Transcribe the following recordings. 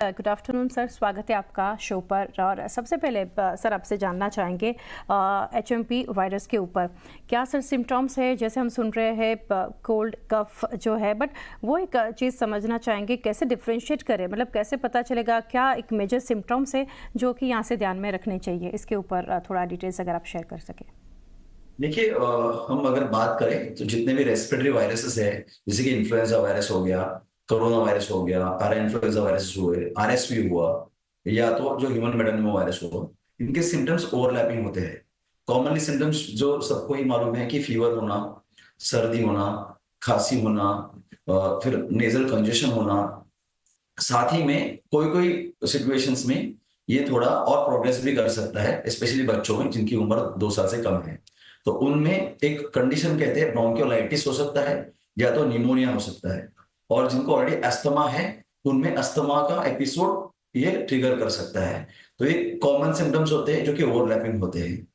Good afternoon sir, स्वागत है आपका शो पर। और सबसे पहले सर आपसे जानना चाहेंगे एचएमपी वायरस के ऊपर क्या सर सिम्टम्स है। जैसे हम सुन रहे हैं कोल्ड कफ जो है, बट वो एक चीज़ समझना चाहेंगे कैसे डिफ्रेंशिएट करें, मतलब कैसे पता चलेगा क्या एक मेजर सिम्टम्स है जो कि यहाँ से ध्यान में रखने चाहिए। इसके ऊपर थोड़ा डिटेल्स अगर आप शेयर कर सकें। देखिए, हम अगर बात करें तो जितने भी रेस्पिरेटरी वायरसेस है, जैसे कि इन्फ्लुएंजा वायरस हो गया, कोरोना वायरस हो गया, पैरा इन्फ्लुएंजा वायरस हुए, आरएसवी हुआ, या तो जो ह्यूमन मेटानिमो वायरस हुआ, इनके सिम्टम्स ओवरलैपिंग होते हैं। कॉमनली सिम्टम्स जो सबको ही मालूम है कि फीवर होना, सर्दी होना, खांसी होना, फिर नेजल कंजेशन होना। साथ ही में कोई कोई सिचुएशंस में ये थोड़ा और प्रोग्रेस भी कर सकता है, स्पेशली बच्चों में जिनकी उम्र 2 साल से कम है। तो उनमें एक कंडीशन कहते हैं ब्रोंकियोलाइटिस हो सकता है, या तो निमोनिया हो सकता है। और जिनको ऑलरेडी अस्थमा है, उनमें अस्थमा का एपिसोड ये ट्रिगर कर सकता है। तो ये कॉमन सिम्टम्स होते हैं जो कि ओवरलैपिंग होते हैं।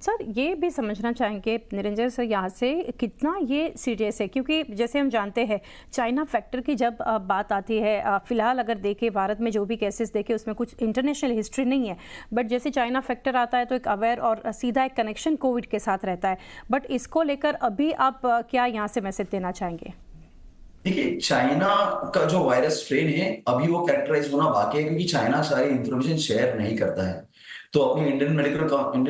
सर ये भी समझना चाहेंगे निरंजन सर यहाँ से कितना ये सीरियस है, क्योंकि जैसे हम जानते हैं चाइना फैक्टर की जब बात आती है, फिलहाल अगर देखें भारत में जो भी केसेस देखे उसमें कुछ इंटरनेशनल हिस्ट्री नहीं है, बट जैसे चाइना फैक्टर आता है तो एक अवेयर और सीधा एक कनेक्शन कोविड के साथ रहता है। बट इसको लेकर अभी आप क्या यहाँ से मैसेज देना चाहेंगे? देखिए, चाइना का जो वायरस स्ट्रेन है अभी वो कैरेक्टराइज होना बाकी है, क्योंकि चाइना सारी इंफॉर्मेशन शेयर नहीं करता है। तो अपनी Indian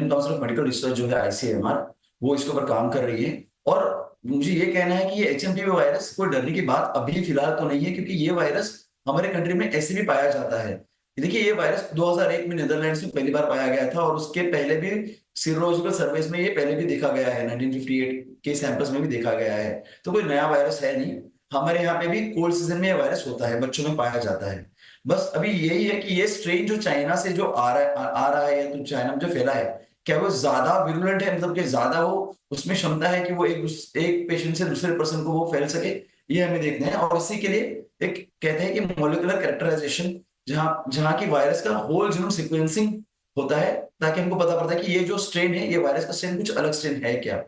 council of medical research जो है आईसीएमआर, वो इसके ऊपर काम कर रही है। और मुझे ये कहना है कि ये एचएमपीवी वायरस कोई डरने की बात अभी फिलहाल तो नहीं है, क्योंकि ये वायरस हमारे कंट्री में ऐसे भी पाया जाता है। देखिए, ये वायरस 2001 में नीदरलैंड्स में पहली बार पाया गया था, और उसके पहले भी सीरोलॉजिकल सर्वेस में ये पहले भी देखा गया है, 1958 के सैंपल्स में भी देखा गया है। तो कोई नया वायरस है नहीं। हमारे यहाँ पे भी कोल्ड सीजन में ये वायरस होता है, बच्चों में पाया जाता है। बस अभी यही है कि ये स्ट्रेन जो चाइना से जो आ रहा है या तो चाइना में जो फैला है, क्या वो ज्यादा विरुलेंट है, मतलब कि ज्यादा वो उसमें क्षमता है कि वो एक पेशेंट से दूसरे पर्सन को वो फैल सके। ये हमें देखना है, और इसी के लिए एक कहते हैं कि मॉलिक्यूलर कैरेक्टराइजेशन, जहां जहां की वायरस का होल जीनोम सीक्वेंसिंग होता है, ताकि हमको पता पड़ता है कि ये जो स्ट्रेन है, ये वायरस का स्ट्रेन कुछ अलग स्ट्रेन है क्या।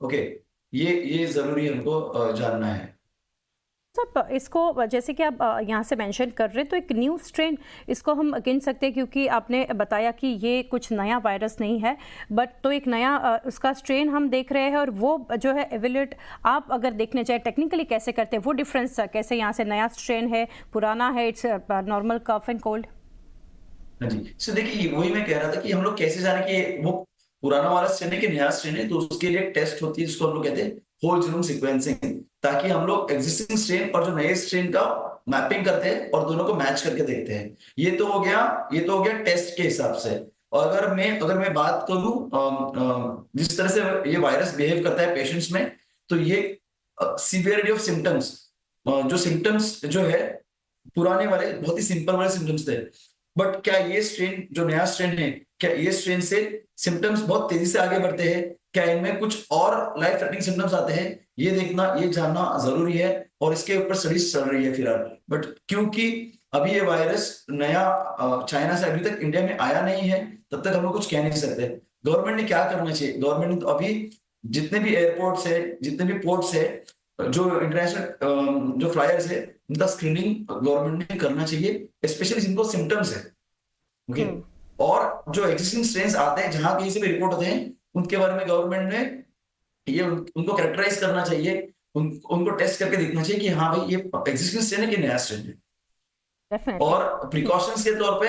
ओके, ये जरूरी हमको जानना है। सर इसको जैसे कि आप यहाँ से मेंशन कर रहे हैं तो एक न्यू स्ट्रेन इसको हम गिन सकते हैं, क्योंकि आपने बताया कि ये कुछ नया वायरस नहीं है, बट तो एक नया उसका स्ट्रेन हम देख रहे हैं। और वो जो है एवेल्यूएट आप अगर देखने जाए टेक्निकली कैसे करते हैं, वो डिफरेंस कैसे यहाँ से नया स्ट्रेन है, पुराना है, it's normal cough and cold. हाँ जी, सो देखिए, वही मैं कह रहा था कि हम लोग कैसे जाने कि वो पुराना वाला स्ट्रेन है कि नया स्ट्रेन है। तो उसके लिए टेस्ट होती है, जिसको हम लोग कहते हैं होल जीनोम सीक्वेंसिंग, ताकि हम लोग एग्जिस्टिंग स्ट्रेन और जो नए स्ट्रेन का मैपिंग करते हैं और दोनों को मैच करके देखते हैं। ये तो हो गया टेस्ट के हिसाब से। और अगर मैं बात करूं जिस तरह से ये वायरस बिहेव करता है पेशेंट्स में, तो ये सीवियरिटी ऑफ सिम्टम्स, जो सिम्टम्स जो है पुराने वाले बहुत ही सिंपल वाले सिम्टम्स थे। बट क्या ये स्ट्रेन जो नया स्ट्रेन है, क्या ये स्ट्रेन से सिम्टम्स बहुत तेजी से आगे बढ़ते हैं, क्या इनमें कुछ और लाइफ थ्रेटनिंग सिम्टम्स आते हैं, ये देखना, ये जानना जरूरी है। और इसके ऊपर स्टडीज चल रही है फिलहाल। बट क्योंकि अभी ये वायरस नया चाइना से अभी तक इंडिया में आया नहीं है, तब तक हम लोग कुछ कह नहीं सकते। गवर्नमेंट ने क्या करना चाहिए, गवर्नमेंट ने तो अभी जितने भी एयरपोर्ट्स है, जितने भी पोर्ट्स है, जो इंटरनेशनल जो फ्लायर्स है, उनका स्क्रीनिंग गवर्नमेंट ने करना चाहिए, स्पेशली जिनको सिम्टम्स है। ओके। हम्म। और जो एग्जिस्टिंग स्ट्रेन्स आते हैं, जहां कहीं से भी रिपोर्ट होते हैं, उनके बारे में गवर्नमेंट ने उनको कैरेक्टराइज करना चाहिए। उनको टेस्ट करके देखना चाहिए कि हाँ भाई, ये एग्जिस्टिंग स्ट्रेन है कि नया स्ट्रेन है। डेफिनेटली। और प्रिकॉशंस के तौर पे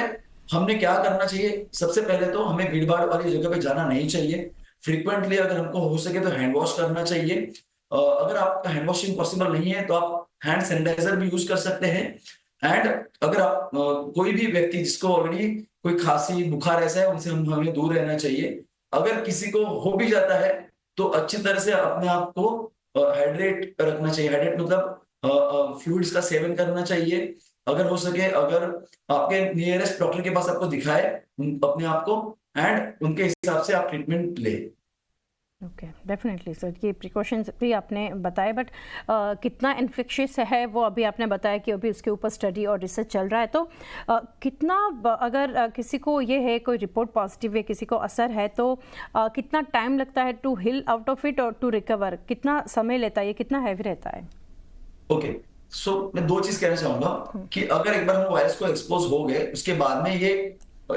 हमने क्या करना चाहिए, सबसे पहले तो हमें भीड़ भाड़ वाली जगह पे जाना नहीं चाहिए। फ्रीक्वेंटली अगर हमको हो सके तो हैंड वॉश करना चाहिए। अगर आपका हैंड वॉशिंग पॉसिबल नहीं है तो आप हैंड सैनिटाइजर भी यूज कर सकते हैं। एंड अगर आप कोई भी व्यक्ति जिसको ऑलरेडी कोई खांसी बुखार ऐसा है, उनसे हमें दूर रहना चाहिए। अगर किसी को हो भी जाता है तो अच्छी तरह से अपने आप को हाइड्रेट रखना चाहिए। हाइड्रेट मतलब फ्लूइड्स का सेवन करना चाहिए। अगर हो सके, अगर आपके नियरेस्ट डॉक्टर के पास आपको दिखाए अपने आप को, एंड उनके हिसाब से आप ट्रीटमेंट ले। ओके, डेफिनेटली सर, ये प्रिकॉशंस भी आपने बताए, बट कितना इन्फेक्शियस है वो अभी आपने बताया कि अभी उसके ऊपर स्टडी और रिसर्च चल रहा है। तो कितना अगर किसी को ये है, कोई रिपोर्ट पॉजिटिव है, किसी को असर है, तो कितना टाइम लगता है to heal out of it और टू रिकवर, कितना समय लेता है, ये कितना हैवी रहता है? ओके, मैं दो चीज कहना चाहूंगा कि अगर एक बार हम वायरस को एक्सपोज हो गए, उसके बाद में ये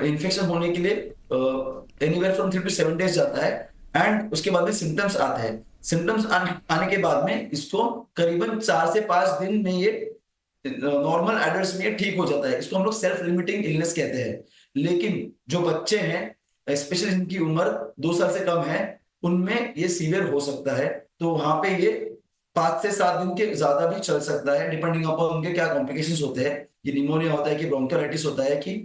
इन्फेक्शन होने के लिए एनीवेयर फ्रॉम 3 to 7 days जाता है, एंड उसके बाद में सिम्टम्स आते हैं। सिम्टम्स आने के बाद में इसको करीबन 4 से 5 दिन में ये नॉर्मल एडल्ट्स में ये ठीक हो जाता है। इसको हम लोग सेल्फ लिमिटिंग इलनेस कहते हैं। लेकिन जो बच्चे हैं, स्पेशली जिनकी उम्र 2 साल से कम है, उनमें ये सीवियर हो सकता है। तो वहां पे ये 5 से 7 दिन के ज्यादा भी चल सकता है, डिपेंडिंग अपॉन उनके क्या कॉम्प्लिकेशंस होते हैं। ये निमोनिया होता है कि ब्रोंकियोलाइटिस होता है कि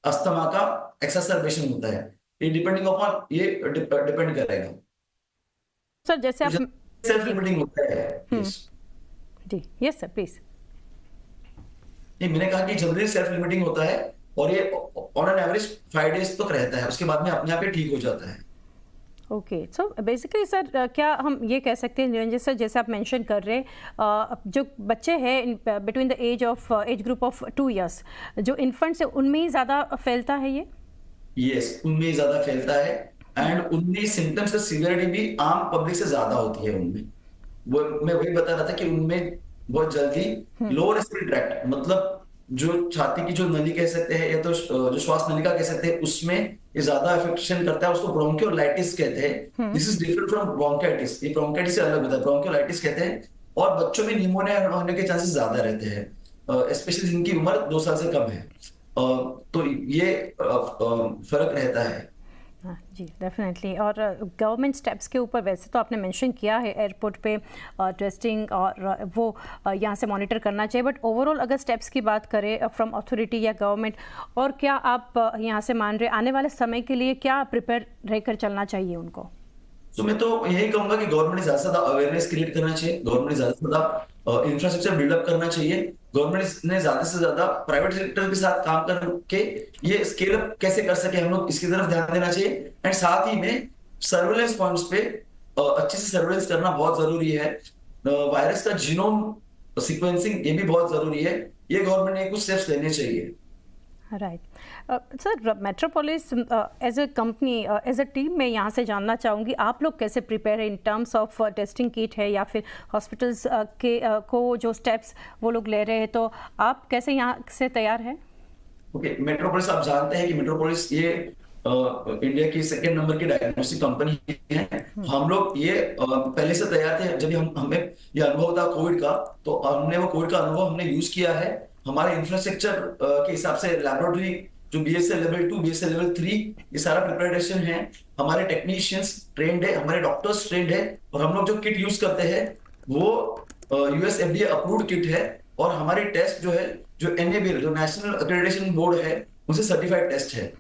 अस्थमा का एक्सासर्बेशन होता है, ये डिपेंडिंग अपॉन ये डिपेंड करेगा। सर जैसे आप सेल्फ लिमिटिंग होता है। जी यस सर प्लीज। नहीं, मैंने कहा कि जनरली सेल्फ लिमिटिंग होता है और ये ऑन एन एवरेज 5 days तक रहता है, उसके बाद में अपने आप ही ठीक हो जाता है। ओके सो बेसिकली सर क्या हम ये कह सकते हैं निरंजन सर, जैसे आप मेंशन कर रहे हैं जो बच्चे हैं between the age group of 2 years, जो इन्फेंट्स है उनमें ही ज़्यादा फैलता है ये? यस, उनमें ज्यादा फैलता है, एंड उनमें सिम्टम्स का सीवियरिटी भी आम पब्लिक से ज्यादा होती है उनमें। वो मैं वही बता रहा था कि उनमें बहुत जल्दी लोअर रेस्पिरेटरी ट्रैक्ट, मतलब जो छाती की जो नली कह सकते हैं या तो जो श्वास नलिका कह सकते हैं, उसमें ये ज्यादा अफेक्शन करता है। उसको ब्रोंकियोलाइटिस कहते हैं। This is different from bronchitis. ये ब्रोंकाइटिस से अलग होता है, ब्रोंकियोलाइटिस कहते हैं। और बच्चों में निमोनिया होने के चांसेस ज्यादा रहते हैं, स्पेशली जिनकी उम्र 2 साल से कम है। तो ये फर्क रहता है। हाँ जी डेफिनेटली। और गवर्नमेंट स्टेप्स के ऊपर वैसे तो आपने मेंशन किया है एयरपोर्ट पे टेस्टिंग और वो यहाँ से मॉनिटर करना चाहिए, बट ओवरऑल अगर स्टेप्स की बात करें फ्रॉम अथॉरिटी या गवर्नमेंट, और क्या आप यहाँ से मान रहे आने वाले समय के लिए क्या प्रिपेयर रहकर चलना चाहिए उनको? तो मैं तो यही कहूंगा कि गवर्नमेंट ने ज्यादा से ज्यादा अवेयरनेस क्रिएट करना चाहिए, गवर्नमेंट ने ज्यादा से ज्यादा इंफ्रास्ट्रक्चर बिल्डअप करना चाहिए, गवर्नमेंट ने ज्यादा से ज्यादा प्राइवेट सेक्टर के साथ काम करके ये स्केल अप कैसे कर सके हम लोग, इसकी तरफ ध्यान देना चाहिए। एंड साथ ही में सर्वेलेंस पॉइंट्स पे अच्छे से सर्वेलेंस करना बहुत जरूरी है। वायरस का जीनोम सीक्वेंसिंग ये भी बहुत जरूरी है। ये गवर्नमेंट ने कुछ स्टेप्स लेने चाहिए। Right sir, Metropolis as a company as a team मैं यहाँ से जानना चाहूँगी आप लोग कैसे प्रिपेयर है in terms of testing kit है या फिर हॉस्पिटल्स के को जो स्टेप्स वो लोग ले रहे हैं, तो आप कैसे यहाँ से तैयार है? ओके, मेट्रोपोलिस आप जानते हैं कि मेट्रोपोलिस ये इंडिया की 2nd नंबर की डायग्नोस्टिक कंपनी है। हम लोग ये पहले से तैयार थे। जब हमें ये अनुभव था कोविड का, तो हमने वो कोविड का अनुभव हमने यूज किया है। हमारे इंफ्रास्ट्रक्चर के हिसाब से लैबोरेटरी जो BSL लेवल 2, BSL लेवल 3, ये सारा प्रिपरेशन है। हमारे टेक्नीशियंस ट्रेंड है, हमारे डॉक्टर्स ट्रेंड है, और हम लोग जो किट यूज करते हैं वो US FDA अप्रूव्ड किट है। और हमारे टेस्ट जो है, जो NABL जो नेशनल एक्रेडिटेशन बोर्ड है, उनसे सर्टिफाइड टेस्ट है।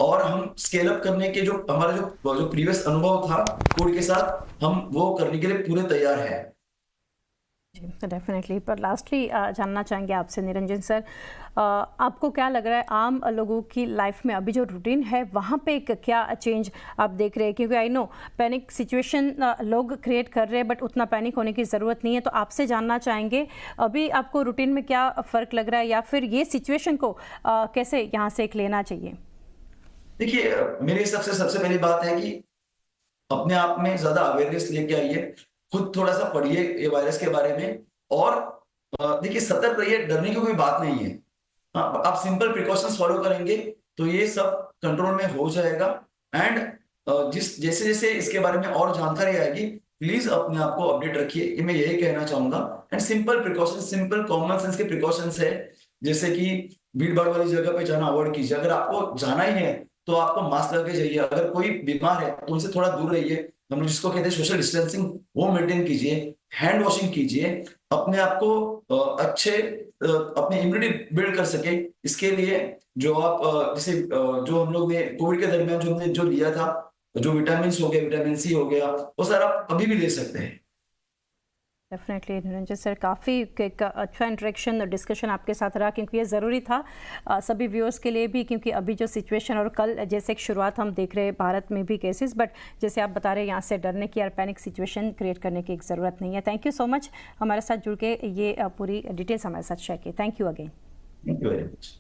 और हम स्केल अप करने के जो हमारा जो प्रीवियस अनुभव था कोविड के साथ, हम वो करने के लिए पूरे तैयार है। डेफिनेटली। पर लास्टली जानना चाहेंगे आपसे निरंजन सर, आपको क्या लग रहा है आम लोगों की लाइफ में अभी जो रूटीन है वहाँ पे क्या चेंज आप देख रहे हैं? क्योंकि आई नो पैनिक सिचुएशन लोग क्रिएट कर रहे हैं, बट उतना पैनिक होने की ज़रूरत नहीं है। तो आपसे जानना चाहेंगे अभी आपको रूटीन में क्या फ़र्क लग रहा है, या फिर ये सिचुएशन को कैसे यहाँ से एक लेना चाहिए? देखिए, मेरे हिसाब से सबसे पहली बात है कि अपने आप में ज्यादा अवेयरनेस लेके आइए, खुद थोड़ा सा पढ़िए ये वायरस के बारे में, और देखिए सतर्क रहिए। डरने की कोई बात नहीं है। आप सिंपल प्रिकॉशंस फॉलो करेंगे तो ये सब कंट्रोल में हो जाएगा। एंड जैसे जैसे इसके बारे में और जानकारी आएगी, प्लीज अपने आप को अपडेट रखिए, ये मैं यही कहना चाहूंगा। And simple precaution, simple common sense के प्रिकॉशंस है, जैसे कि भीड़ भाड़ वाली जगह पे जाना अवॉइड कीजिए। अगर आपको जाना ही है तो आपको मास्क लगा के जाइए। अगर कोई बीमार है तो उनसे थोड़ा दूर रहिए, हम जिसको कहते हैं सोशल डिस्टेंसिंग, वो मेंटेन कीजिए। हैंड वॉशिंग कीजिए, अपने आप को अच्छे अपनी इम्यूनिटी बिल्ड कर सके। इसके लिए जो आप जैसे जो हम लोग ने कोविड के दरमियान जो हमने जो लिया था, जो विटामिन हो गया, विटामिन C हो गया, वो सारा आप अभी भी ले सकते हैं। डेफिनेटली निरंजन सर, काफ़ी एक अच्छा इंटरेक्शन और डिस्कशन आपके साथ रहा, क्योंकि ये ज़रूरी था सभी व्यूअर्स के लिए भी, क्योंकि अभी जो सिचुएशन और कल जैसे एक शुरुआत हम देख रहे हैं भारत में भी केसेस, बट जैसे आप बता रहे हैं यहाँ से डरने की और पैनिक सिचुएशन क्रिएट करने की एक ज़रूरत नहीं है। थैंक यू सो मच हमारे साथ जुड़ के ये पूरी डिटेल्स हमारे साथ शेयर की। Thank you again. Thank you very much.